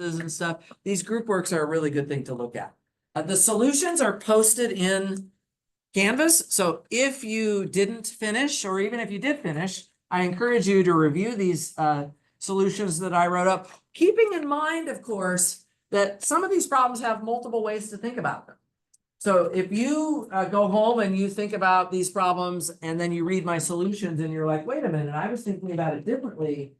and stuff, these group works are a really good thing to look at. The solutions are posted in Canvas. So if you didn't finish, or even if you did finish, I encourage you to review these solutions that I wrote up, keeping in mind, of course, that some of these problems have multiple ways to think about them. So if you go home and you think about these problems and then you read my solutions and you're like, wait a minute, I was thinking about it differently.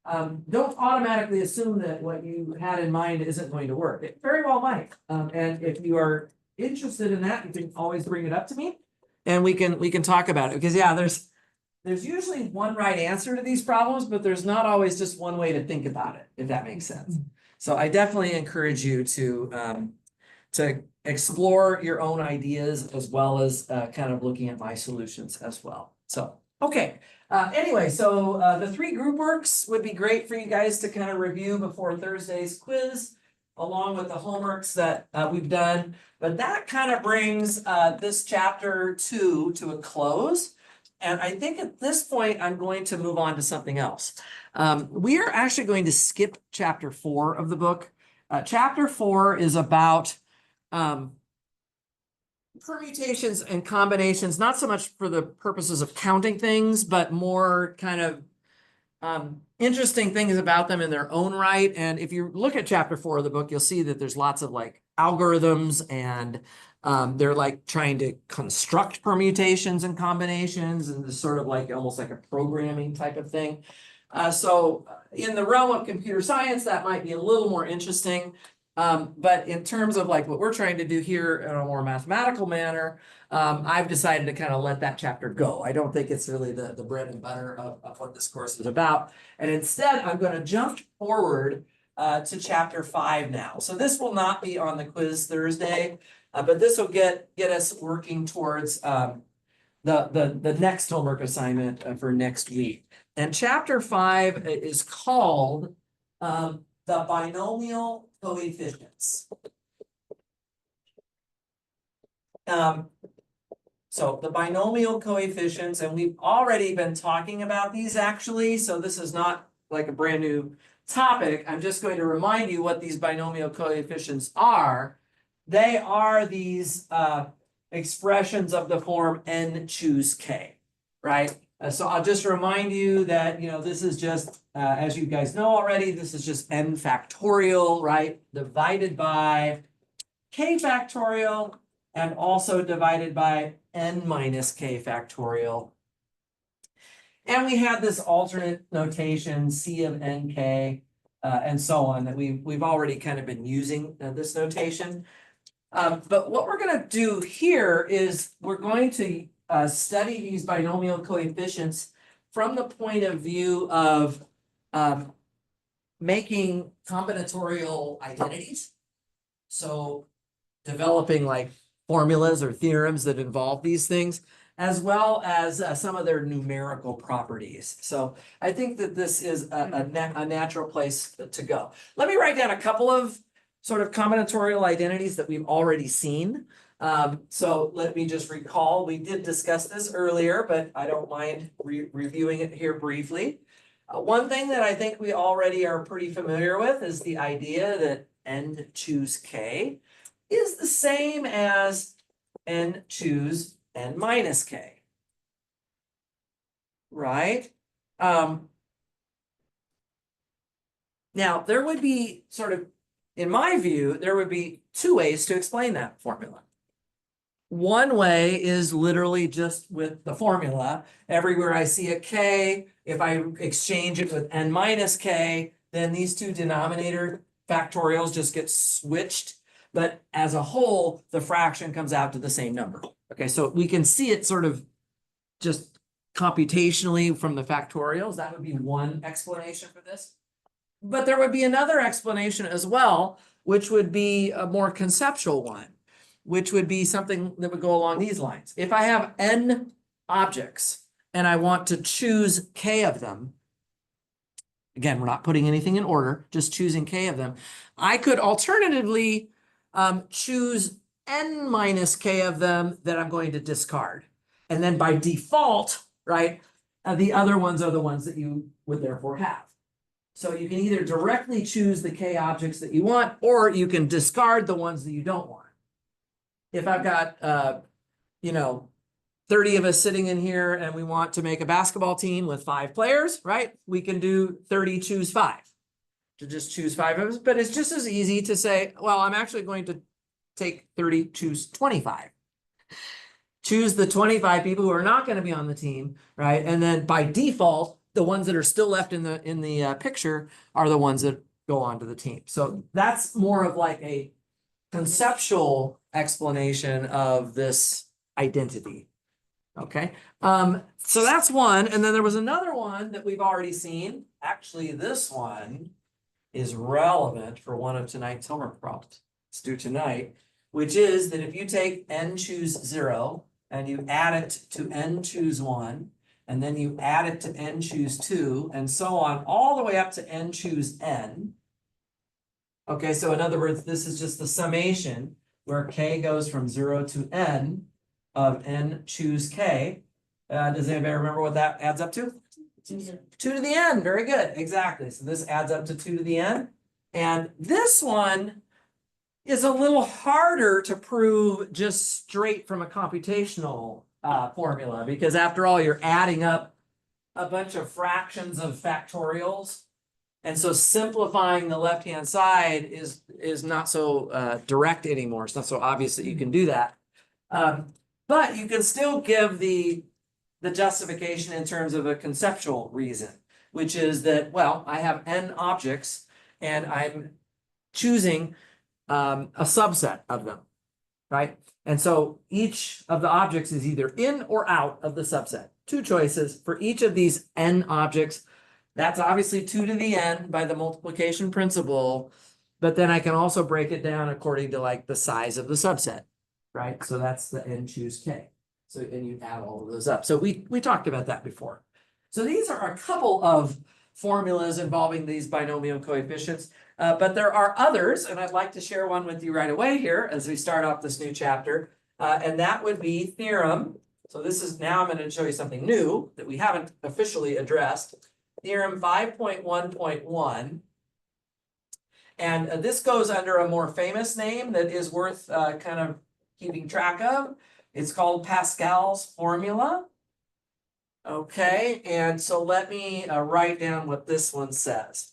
Don't automatically assume that what you had in mind isn't going to work. It very well might. And if you are interested in that, you can always bring it up to me and we can talk about it, because yeah, there's usually one right answer to these problems, but there's not always just one way to think about it, if that makes sense. So I definitely encourage you to explore your own ideas, as well as kind of looking at my solutions as well. So, okay. Anyway, so the 3 group works would be great for you guys to kind of review before Thursday's quiz, along with the homeworks that we've done. But that kind of brings this chapter 2 to a close. And I think at this point, I'm going to move on to something else. We are actually going to skip chapter 4 of the book. Chapter 4 is about permutations and combinations, not so much for the purposes of counting things, but more kind of interesting things about them in their own right. And if you look at chapter 4 of the book, you'll see that there's lots of like algorithms, and they're like trying to construct permutations and combinations, and this sort of like almost like a programming type of thing. So in the realm of computer science, that might be a little more interesting. But in terms of like what we're trying to do here in a more mathematical manner, I've decided to kind of let that chapter go. I don't think it's really the bread and butter of what this course is about. And instead, I'm going to jump forward to chapter 5 now. So this will not be on the quiz Thursday, but this will get us working towards the next homework assignment for next week. And chapter 5 is called the binomial coefficients. So the binomial coefficients, and we've already been talking about these actually, so this is not like a brand new topic. I'm just going to remind you what these binomial coefficients are. They are these expressions of the form n choose k, right? So I'll just remind you that, this is just, as you guys know already, this is just n factorial, right? Divided by k factorial, and also divided by n minus k factorial. And we have this alternate notation, c of nk, and so on, that we've already kind of been using this notation. But what we're going to do here is we're going to study these binomial coefficients from the point of view of making combinatorial identities. So developing like formulas or theorems that involve these things, as well as some of their numerical properties. So I think that this is a natural place to go. Let me write down a couple of sort of combinatorial identities that we've already seen. So let me just recall, we did discuss this earlier, but I don't mind reviewing it here briefly. One thing that I think we already are pretty familiar with is the idea that n choose k is the same as n choose n minus k, right? Now, there would be sort of, in my view, there would be 2 ways to explain that formula. One way is literally just with the formula. Everywhere I see a k, if I exchange it with n minus k, then these 2 denominator factorials just get switched. But as a whole, the fraction comes out to the same number. Okay, so we can see it sort of just computationally from the factorials. That would be one explanation for this. But there would be another explanation as well, which would be a more conceptual one, which would be something that would go along these lines. If I have n objects and I want to choose k of them, again, we're not putting anything in order, just choosing k of them, I could alternatively choose n minus k of them that I'm going to discard. And then by default, right, the other ones are the ones that you would therefore have. So you can either directly choose the k objects that you want, or you can discard the ones that you don't want. If I've got, 30 of us sitting in here and we want to make a basketball team with 5 players, right? We can do 30 choose 5 to just choose 5 of us, but it's just as easy to say, well, I'm actually going to take 30, choose 25. Choose the 25 people who are not going to be on the team, right? And then by default, the ones that are still left in the picture are the ones that go onto the team. So that's more of like a conceptual explanation of this identity. Okay, so that's one. And then there was another one that we've already seen. Actually, this one is relevant for one of tonight's homework problems. Let's do tonight, which is that if you take n choose 0 and you add it to n choose 1, and then you add it to n choose 2, and so on, all the way up to n choose n. Okay, so in other words, this is just the summation where k goes from 0 to n of n choose k. Does anybody remember what that adds up to? 2 to the n. Very good. Exactly. So this adds up to 2 to the n. And this one is a little harder to prove just straight from a computational formula, because after all, you're adding up a bunch of fractions of factorials. And so simplifying the left-hand side is not so direct anymore. It's not so obvious that you can do that. But you can still give the justification in terms of a conceptual reason, which is that, well, I have n objects and I'm choosing a subset of them, right? And so each of the objects is either in or out of the subset. 2 choices for each of these n objects. That's obviously 2 to the n by the multiplication principle, but then I can also break it down according to like the size of the subset, right? So that's the n choose k. So, and you add all of those up. So we talked about that before. So these are a couple of formulas involving these binomial coefficients, but there are others, and I'd like to share one with you right away here as we start off this new chapter, and that would be theorem. So this is, now I'm going to show you something new that we haven't officially addressed. Theorem 5.1.1. And this goes under a more famous name that is worth kind of keeping track of. It's called Pascal's formula. Okay, and so let me write down what this one says.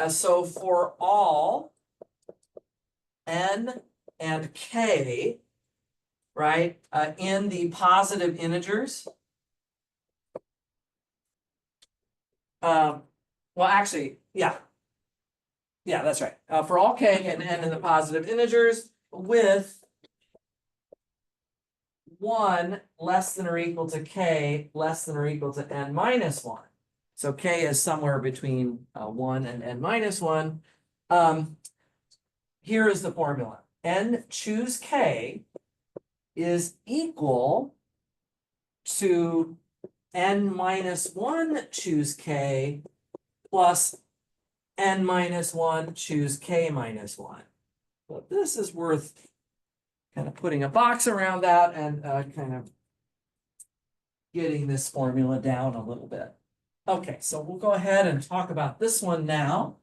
So for all n and k, right, in the positive integers, well, actually, yeah, that's right. For all k and n in the positive integers with 1 less than or equal to k less than or equal to n minus 1. So k is somewhere between 1 and n minus 1. Here is the formula. N choose k is equal to n minus 1 choose k plus n minus 1 choose k minus 1. Well, this is worth kind of putting a box around that and kind of getting this formula down a little bit. Okay, so we'll go ahead and talk about this one now.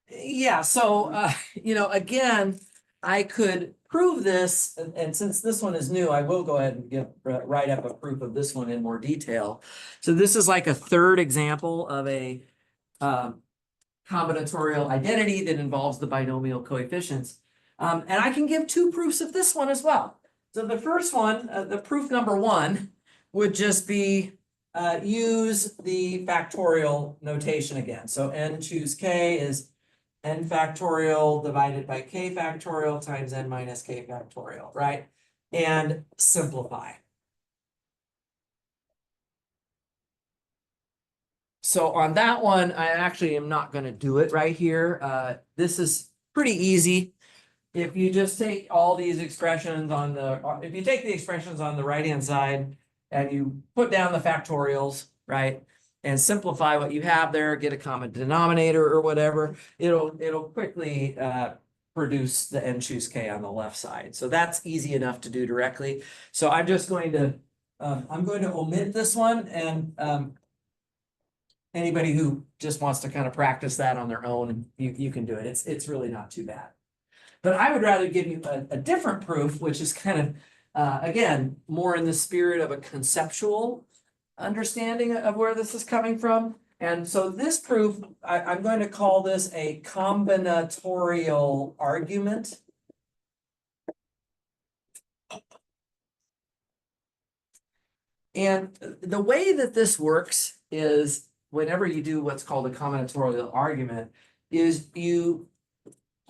Yeah, so, again, I could prove this, and since this one is new, I will go ahead and write up a proof of this one in more detail. So this is like a third example of a combinatorial identity that involves the binomial coefficients. And I can give 2 proofs of this one as well. So the first one, the proof number 1, would just be use the factorial notation again. So n choose k is n factorial divided by k factorial times n minus k factorial, right? And simplify. So on that one, I actually am not going to do it right here. This is pretty easy. If you just take all these expressions on if you take the expressions on the right-hand side and you put down the factorials, right, and simplify what you have there, get a common denominator or whatever, it'll quickly produce the n choose k on the left side. So that's easy enough to do directly. So I'm just going to I'm going to omit this one, and anybody who just wants to kind of practice that on their own, you can do it. It's really not too bad. But I would rather give you a different proof, which is kind of, again, more in the spirit of a conceptual understanding of where this is coming from. And so this proof, I'm going to call this a combinatorial argument. And the way that this works is whenever you do what's called a combinatorial argument, is you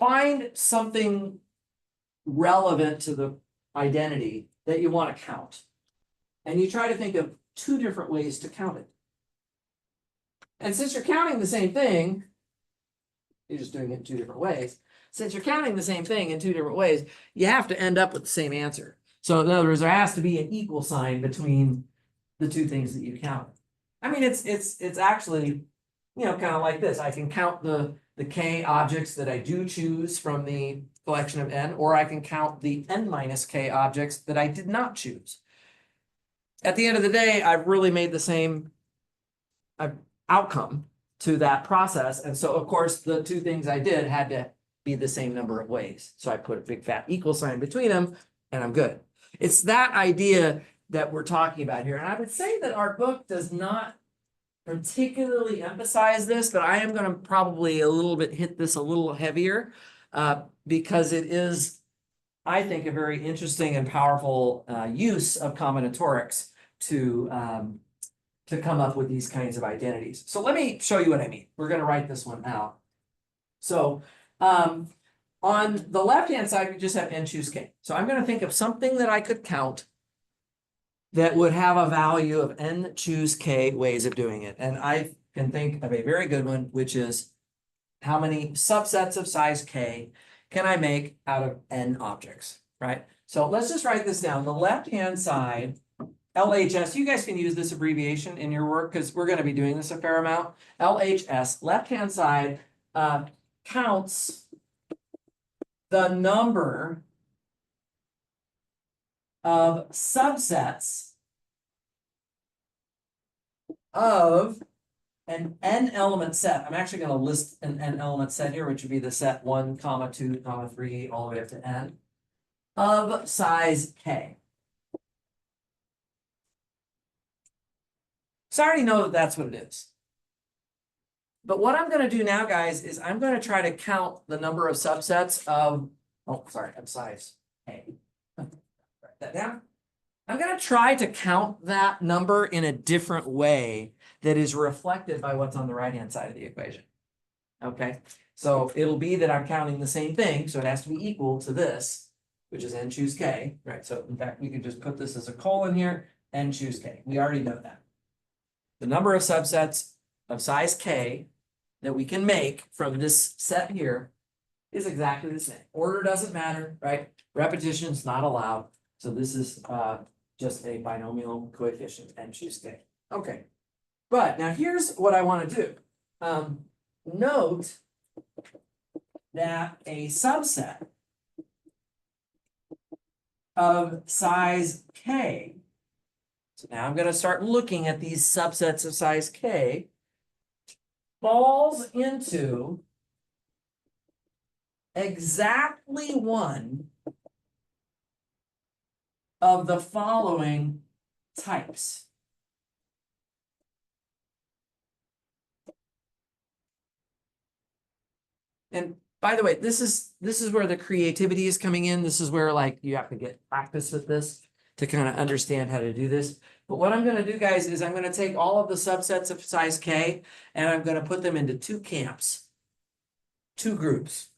find something relevant to the identity that you want to count. And you try to think of two different ways to count it. And since you're counting the same thing, you're just doing it in two different ways. Since you're counting the same thing in two different ways, you have to end up with the same answer. So in other words, there has to be an equal sign between the two things that you count. I mean, it's actually, kind of like this. I can count the k objects that I do choose from the collection of n, or I can count the n minus k objects that I did not choose. At the end of the day, I've really made the same outcome to that process. And so, of course, the two things I did had to be the same number of ways. So I put a big fat equal sign between them, and I'm good. It's that idea that we're talking about here. And I would say that our book does not particularly emphasize this, but I am going to probably a little bit hit this a little heavier because it is, I think, a very interesting and powerful use of combinatorics to come up with these kinds of identities. So let me show you what I mean. We're going to write this one out. So on the left-hand side, we just have n choose k. So I'm going to think of something that I could count that would have a value of n choose k ways of doing it. And I can think of a very good one, which is how many subsets of size k can I make out of n objects, right? So let's just write this down. The left-hand side, LHS, you guys can use this abbreviation in your work because we're going to be doing this a fair amount. LHS, left-hand side, counts the number of subsets of an n element set. I'm actually going to list an n element set here, which would be the set 1, 2, 3, all the way up to n of size k. So I already know that that's what it is. But what I'm going to do now, guys, is I'm going to try to count the number of subsets of, of size k. Write that down. I'm going to try to count that number in a different way that is reflected by what's on the right-hand side of the equation. Okay, so it'll be that I'm counting the same thing, so it has to be equal to this, which is n choose k, right? So in fact, we could just put this as a colon here, n choose k. We already know that. The number of subsets of size k that we can make from this set here is exactly the same. Order doesn't matter, right? Repetition is not allowed. So this is just a binomial coefficient, n choose k. Okay, but now here's what I want to do. Note that a subset of size k, so now I'm going to start looking at these subsets of size k, falls into exactly one of the following types. And by the way, this is where the creativity is coming in. This is where like you have to get practice with this to kind of understand how to do this. But what I'm going to do, guys, is I'm going to take all of the subsets of size k and I'm going to put them into two camps, two groups.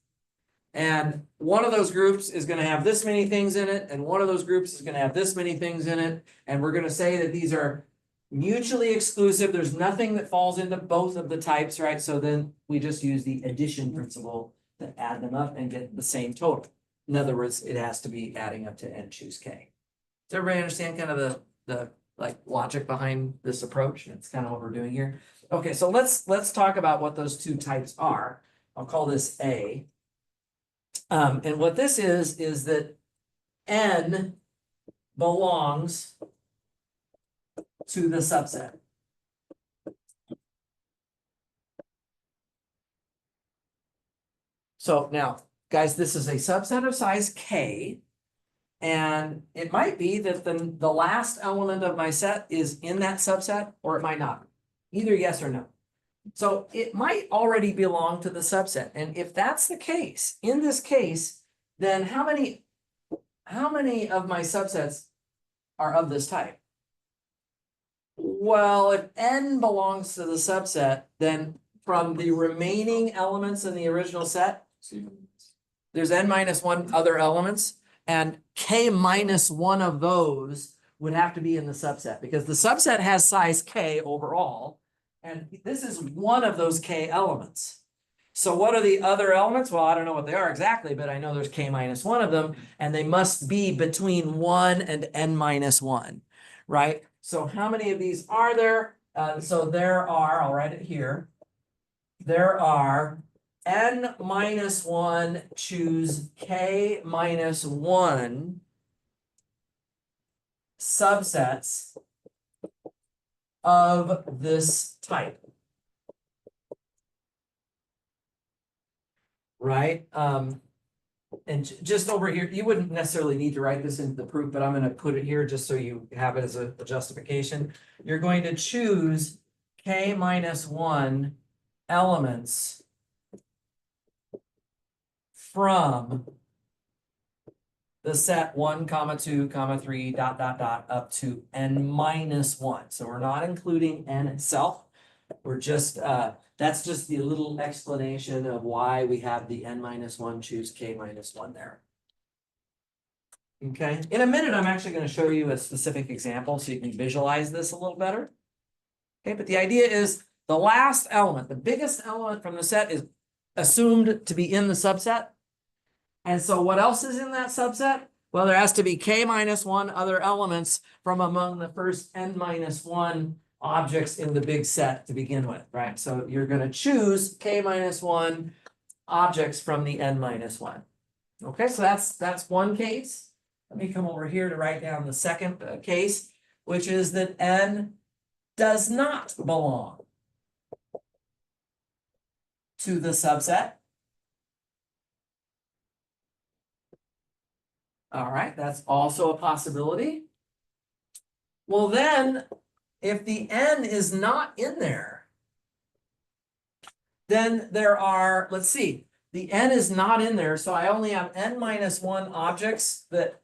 And one of those groups is going to have this many things in it, and one of those groups is going to have this many things in it. And we're going to say that these are mutually exclusive. There's nothing that falls into both of the types, right? So then we just use the addition principle to add them up and get the same total. In other words, it has to be adding up to n choose k. Does everybody understand kind of the like logic behind this approach? It's kind of what we're doing here. Okay, so let's talk about what those two types are. I'll call this A. And what this is that n belongs to the subset. So now, guys, this is a subset of size K. And it might be that the last element of my set is in that subset, or it might not. Either yes or no. So it might already belong to the subset. And if that's the case, in this case, then how many of my subsets are of this type? Well, if n belongs to the subset, then from the remaining elements in the original set, there's n minus one other elements, and k minus one of those would have to be in the subset, because the subset has size k overall, and this is one of those k elements. So what are the other elements? Well, I don't know what they are exactly, but I know there's k minus one of them, and they must be between 1 and n minus 1, right? So how many of these are there? So there are, I'll write it here. There are n minus 1 choose k minus 1 subsets of this type. Right? And just over here, you wouldn't necessarily need to write this into the proof, but I'm going to put it here just so you have it as a justification. You're going to choose k minus 1 elements from the set 1, 2, 3, ... up to n minus 1. So we're not including n itself. We're just, that's just the little explanation of why we have the n minus 1 choose k minus 1 there. Okay, in a minute, I'm actually going to show you a specific example so you can visualize this a little better. Okay, but the idea is the last element, the biggest element from the set is assumed to be in the subset. And so what else is in that subset? Well, there has to be k minus 1 other elements from among the first n minus 1 objects in the big set to begin with, right? So you're going to choose k minus 1 objects from the n minus 1. Okay, so that's one case. Let me come over here to write down the second case, which is that n does not belong to the subset. All right, that's also a possibility. Well, then, if the n is not in there, then there are, let's see, the n is not in there, so I only have n minus 1 objects that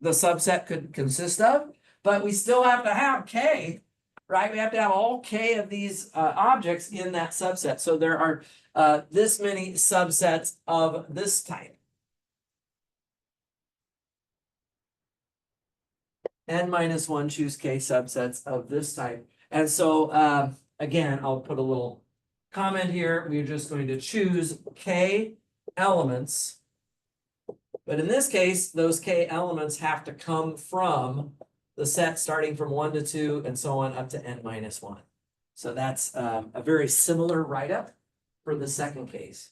the subset could consist of, but we still have to have k, right? We have to have all k of these objects in that subset. So there are this many subsets of this type. N minus 1 choose k subsets of this type. And so again, I'll put a little comment here. We're just going to choose k elements. But in this case, those k elements have to come from the set starting from 1 to 2 and so on up to n minus 1. So that's a very similar write-up for the second case.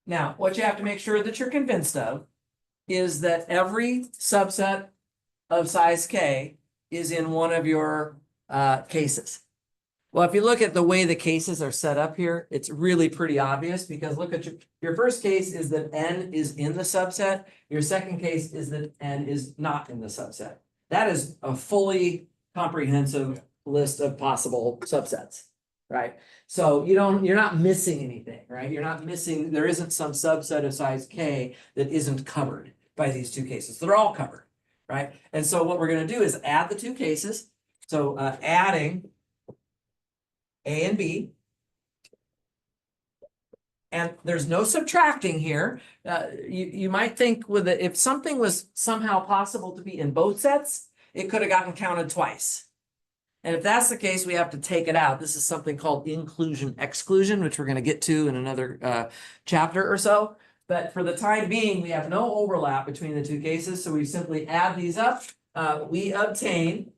Now, what you have to make sure that you're convinced of is that every subset of size k is in one of your cases. Well, if you look at the way the cases are set up here, it's really pretty obvious, because look at your first case is that n is in the subset. Your second case is that n is not in the subset. That is a fully comprehensive list of possible subsets, right? So you're not missing anything, right? You're not missing, there isn't some subset of size k that isn't covered by these two cases. They're all covered, right? And so what we're going to do is add the two cases. So adding A and B. And there's no subtracting here. You might think with it, if something was somehow possible to be in both sets, it could have gotten counted twice. And if that's the case, we have to take it out. This is something called inclusion exclusion, which we're going to get to in another chapter or so. But for the time being, we have no overlap between the two cases. So we simply add these up. We obtain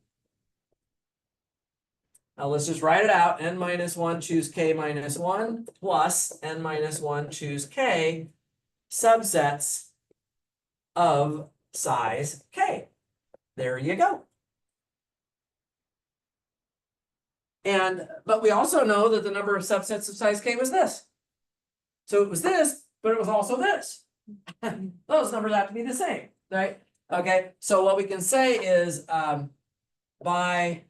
Now let's just write it out. N minus one choose K minus one plus N minus one choose K subsets of size K. There you go. But we also know that the number of subsets of size K was this. So it was this, but it was also this. Those numbers have to be the same, right? Okay, so what we can say is by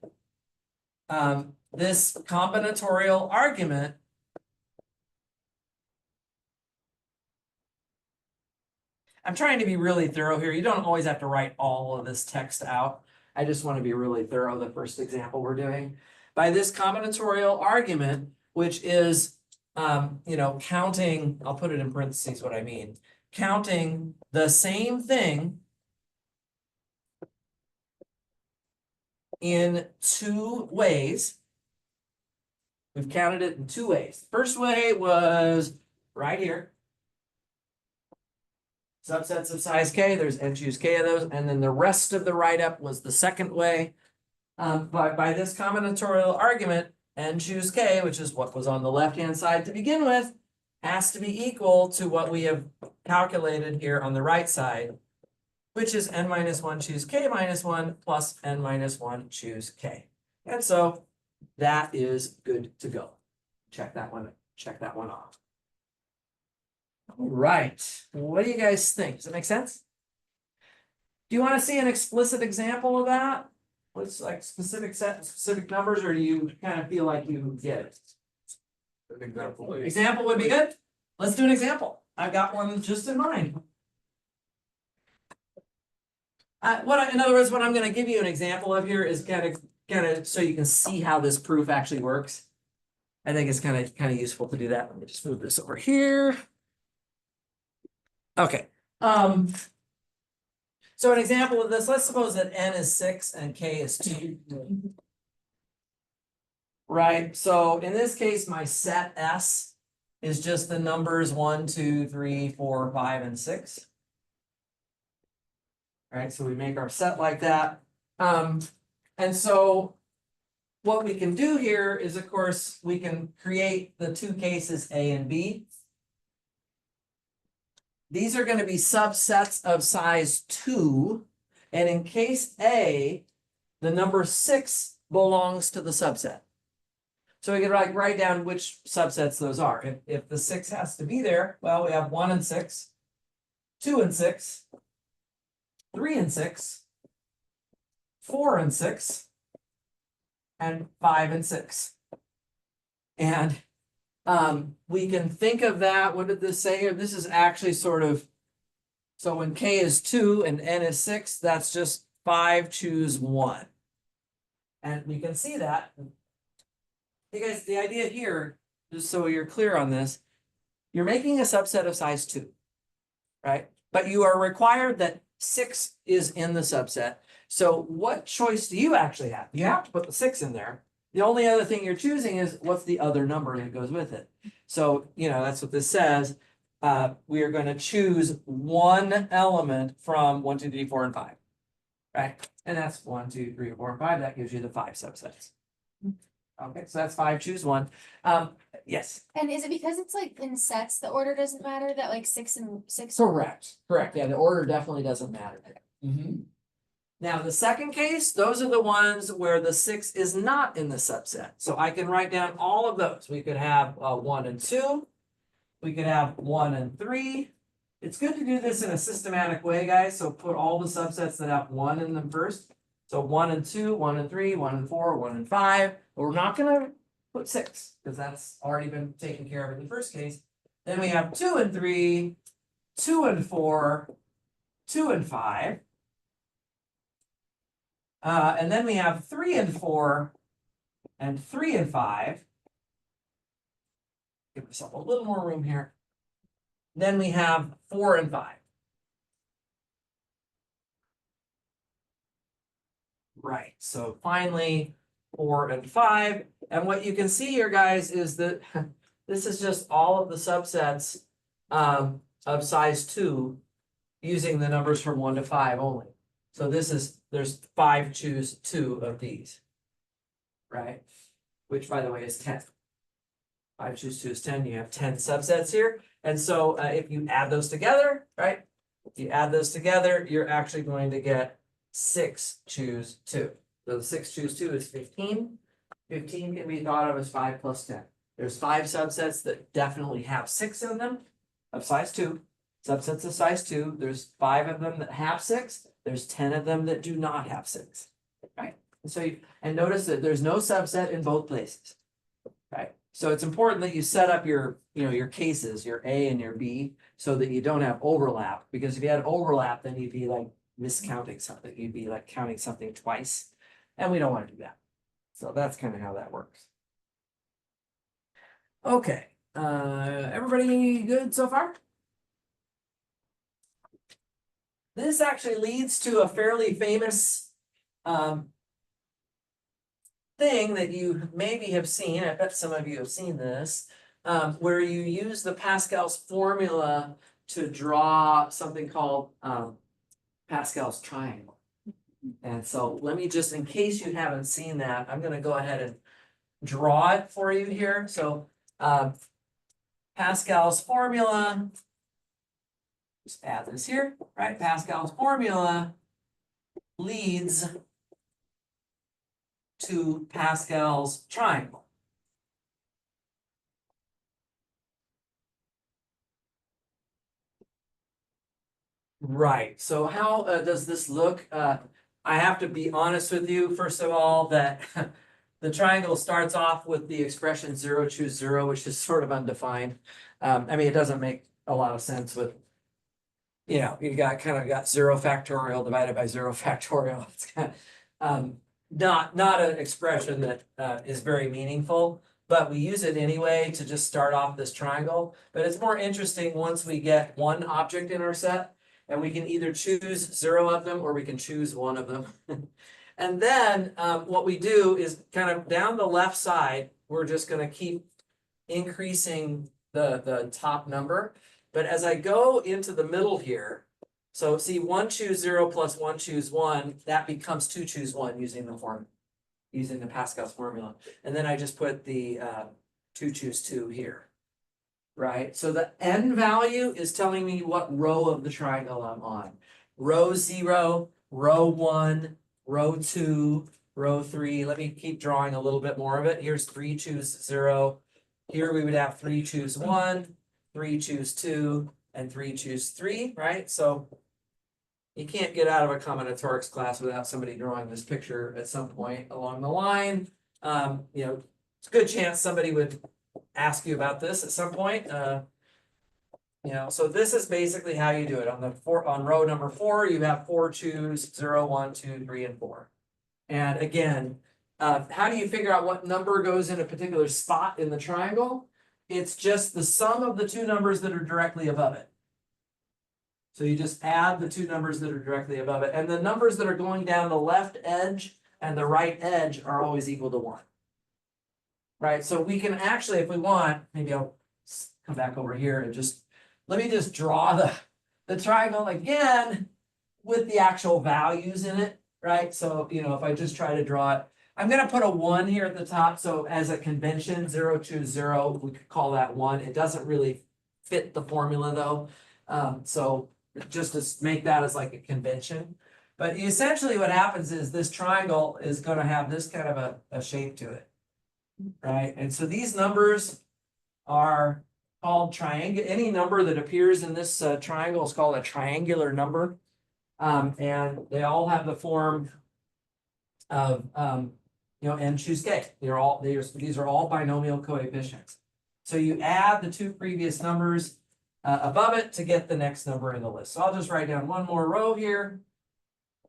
this combinatorial argument, I'm trying to be really thorough here. You don't always have to write all of this text out. I just want to be really thorough, the first example we're doing. By this combinatorial argument, which is, counting, I'll put it in parentheses what I mean, counting the same thing in two ways. We've counted it in two ways. First way was right here. Subsets of size K, there's N choose K of those, and then the rest of the write-up was the second way. By this combinatorial argument, N choose K, which is what was on the left-hand side to begin with, has to be equal to what we have calculated here on the right side, which is N minus one choose K minus one plus N minus one choose K. And so that is good to go. Check that one off. All right, what do you guys think? Does it make sense? Do you want to see an explicit example of that? What's like specific numbers, or do you kind of feel like you get it? An example, please. Example would be good. Let's do an example. I've got one just in mind. In other words, what I'm going to give you an example of here is kind of so you can see how this proof actually works. I think it's kind of useful to do that. Let me just move this over here. Okay. So an example of this, let's suppose that N is 6 and K is 2. Right, so in this case, my set S is just the numbers 1, 2, 3, 4, 5, and 6. Right, so we make our set like that. And so what we can do here is, of course, we can create the two cases A and B. These are going to be subsets of size 2. And in case A, the number 6 belongs to the subset. So we can write down which subsets those are. If the 6 has to be there, well, we have 1 and 6, 2 and 6, 3 and 6, 4 and 6, and 5 and 6. And we can think of that. What did this say here? This is actually sort of, so when K is 2 and N is 6, that's just 5 choose 1. And we can see that. You guys, the idea here, just so you're clear on this, you're making a subset of size 2, right? But you are required that 6 is in the subset. So what choice do you actually have? You have to put the 6 in there. The only other thing you're choosing is what's the other number that goes with it. So, that's what this says. We are going to choose one element from 1, 2, 3, 4, and 5. Right? And that's 1, 2, 3, 4, and 5. That gives you the 5 subsets. Okay, so that's 5, choose 1. Yes. And is it because it's like in sets, the order doesn't matter, that like 6 and 6? Correct. Yeah, the order definitely doesn't matter. Now, the second case, those are the ones where the 6 is not in the subset. So I can write down all of those. We could have 1 and 2. We could have 1 and 3. It's good to do this in a systematic way, guys. So put all the subsets that have 1 in them first. So 1 and 2, 1 and 3, 1 and 4, 1 and 5. But we're not going to put 6 because that's already been taken care of in the first case. Then we have 2 and 3, 2 and 4, 2 and 5. And then we have 3 and 4 and 3 and 5. Give myself a little more room here. Then we have 4 and 5. Right, so finally 4 and 5. And what you can see here, guys, is that this is just all of the subsets of size 2 using the numbers from 1 to 5 only. So there's 5 choose 2 of these, right? which by the way is 10. 5 choose 2 is 10, you have 10 subsets here. And so if you add those together, right? If you add those together, you're actually going to get 6 choose 2. So the 6 choose 2 is 15. 15 can be thought of as 5 plus 10. There's 5 subsets that definitely have 6 in them of size 2. Subsets of size 2, there's 5 of them that have 6. There's 10 of them that do not have 6. Right? And so and notice that there's no subset in both places. Right? So it's important that you set up your, your cases, your A and your B, so that you don't have overlap. Because if you had overlap, then you'd be like miscounting something. You'd be like counting something twice. And we don't want to do that. So that's kind of how that works. Okay. Everybody good so far? This actually leads to a fairly famous thing that you maybe have seen. I bet some of you have seen this, where you use the Pascal's formula to draw something called Pascal's triangle. And so let me just, in case you haven't seen that, I'm going to go ahead and draw it for you here. So Pascal's formula, just add this here, right? Pascal's formula leads to Pascal's triangle. Right, so how does this look? I have to be honest with you, first of all, that the triangle starts off with the expression 0 choose 0, which is sort of undefined. I mean, it doesn't make a lot of sense with, you got 0 factorial divided by 0 factorial. It's kind of not an expression that is very meaningful, but we use it anyway to just start off this triangle. But it's more interesting once we get one object in our set, and we can either choose 0 of them or we can choose 1 of them. And then what we do is kind of down the left side, we're just going to keep increasing the top number. But as I go into the middle here, so see 1 choose 0 plus 1 choose 1, that becomes 2 choose 1 using the Pascal's formula. And then I just put the 2 choose 2 here. Right, so the n value is telling me what row of the triangle I'm on. Row 0, row 1, row 2, row 3. Let me keep drawing a little bit more of it. Here's 3 choose 0. Here we would have 3 choose 1, 3 choose 2, and 3 choose 3, right? So you can't get out of a combinatorics class without somebody drawing this picture at some point along the line. It's a good chance somebody would ask you about this at some point. So this is basically how you do it. On row number 4, you have 4 choose 0, 1, 2, 3, and 4. And again, how do you figure out what number goes in a particular spot in the triangle? It's just the sum of the two numbers that are directly above it. So you just add the two numbers that are directly above it. And the numbers that are going down the left edge and the right edge are always equal to 1. Right, so we can actually, if we want, maybe I'll come back over here and let me just draw the triangle again with the actual values in it, right? So, if I just try to draw it, I'm going to put a 1 here at the top. So as a convention, 0 choose 0, we could call that 1. It doesn't really fit the formula though. So just to make that as like a convention. But essentially what happens is this triangle is going to have this kind of a shape to it. Right, and so these numbers are called triangle. Any number that appears in this triangle is called a triangular number, and they all have the form of n choose k. These are all binomial coefficients. So you add the two previous numbers above it to get the next number in the list. So I'll just write down one more row here.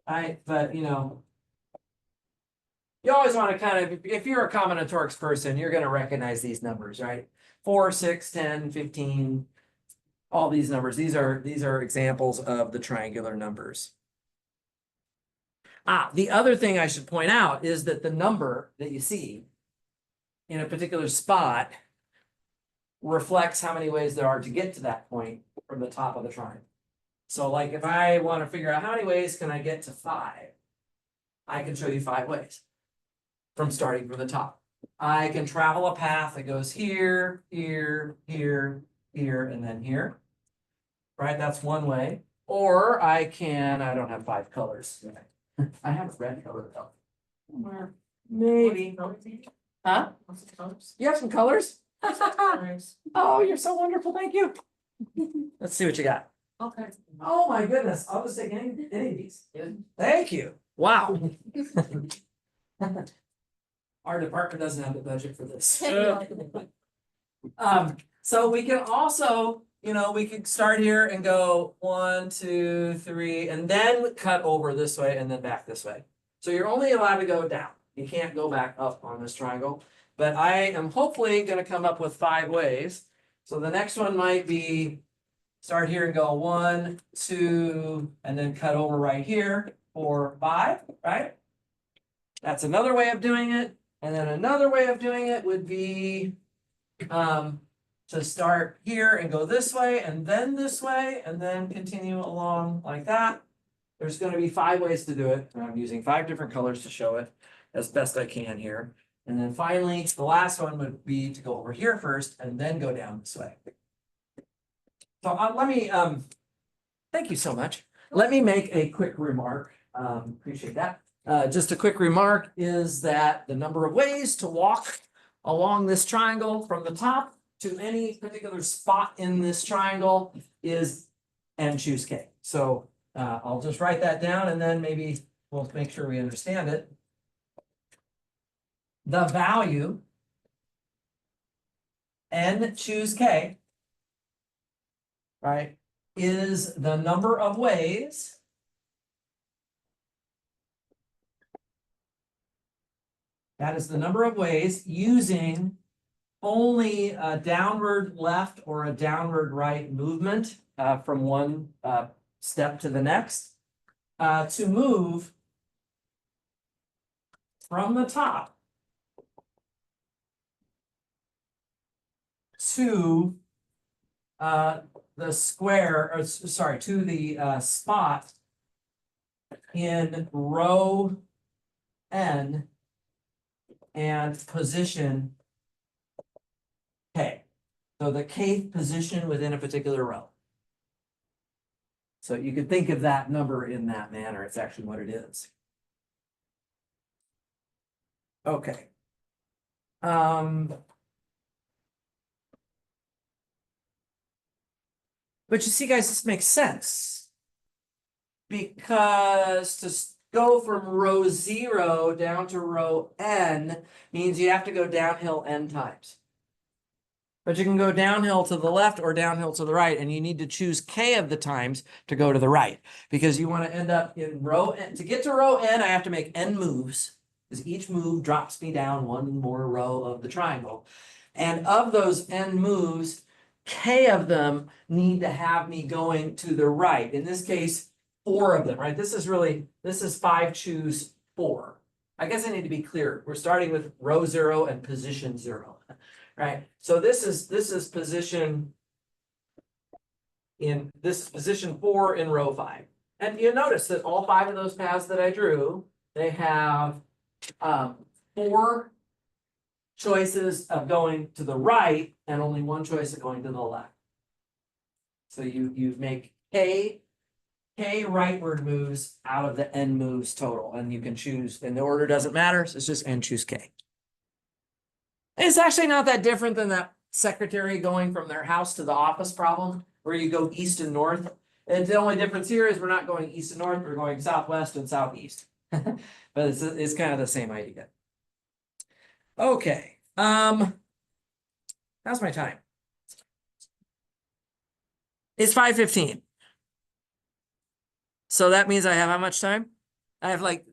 Right, but you always want to kind of, if you're a combinatorics person, you're going to recognize these numbers, right? 4, 6, 10, 15, all these numbers. These are examples of the triangular numbers. The other thing I should point out is that the number that you see in a particular spot reflects how many ways there are to get to that point from the top of the triangle. So like if I want to figure out how many ways can I get to 5, I can show you 5 ways from starting from the top. I can travel a path that goes here, here, here, here, and then here. Right, that's one way. Or I can, I don't have 5 colors. I have a red color though. Somewhere. Maybe. Huh? You have some colors? Oh, you're so wonderful, thank you. Let's see what you got. Okay. Oh my goodness, I'll just take any of these. Thank you. Wow. Our department doesn't have the budget for this. So we can also, we could start here and go 1, 2, 3, and then cut over this way and then back this way. So you're only allowed to go down. You can't go back up on this triangle, but I am hopefully gonna come up with 5 ways. So the next one might be start here and go 1, 2, and then cut over right here, 4, 5, right? That's another way of doing it. And then another way of doing it would be to start here and go this way and then continue along like that. There's going to be 5 ways to do it. I'm using 5 different colors to show it as best I can here. And then finally, the last one would be to go over here first and then go down this way. So let me, thank you so much. Let me make a quick remark. Appreciate that. Just a quick remark is that the number of ways to walk along this triangle from the top to any particular spot in this triangle is n choose k. So I'll just write that down and then maybe we'll make sure we understand it. The value n choose k, right, is the number of ways that is the number of ways using only a downward left or a downward right movement from one step to the next to move from the top to the square, or sorry, to the spot in row n and position k. So the kth position within a particular row. So you could think of that number in that manner. It's actually what it is. Okay. But you see, guys, this makes sense. Because to go from row 0 down to row n means you have to go downhill n times. But you can go downhill to the left or downhill to the right, and you need to choose k of the times to go to the right. Because you want to end up in row n. To get to row n, I have to make n moves, because each move drops me down one more row of the triangle. And of those n moves, k of them need to have me going to the right. In this case, 4 of them, right? This is 5 choose 4. I guess I need to be clear. We're starting with row 0 and position 0, right? So this is position 4 in row 5. And you notice that all 5 of those paths that I drew, they have 4 choices of going to the right and only 1 choice of going to the left. So you make k rightward moves out of the n moves total, and you can choose, and the order doesn't matter, so it's just n choose k. It's actually not that different than that secretary going from their house to the office problem, where you go east and north. And the only difference here is we're not going east and north, we're going southwest and southeast. But it's kind of the same idea. Okay, how's my time? It's 5:15. So that means I have how much time? I have like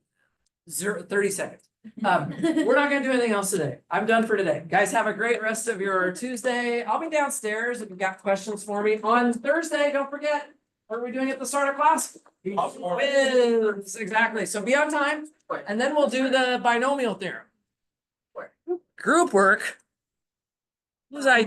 30 seconds. We're not gonna do anything else today. I'm done for today. Guys, have a great rest of your Tuesday. I'll be downstairs if you've got questions for me. On Thursday, don't forget, what are we doing at the start of class? Quiz, exactly. So be on time, and then we'll do the binomial theorem. Group work. What was I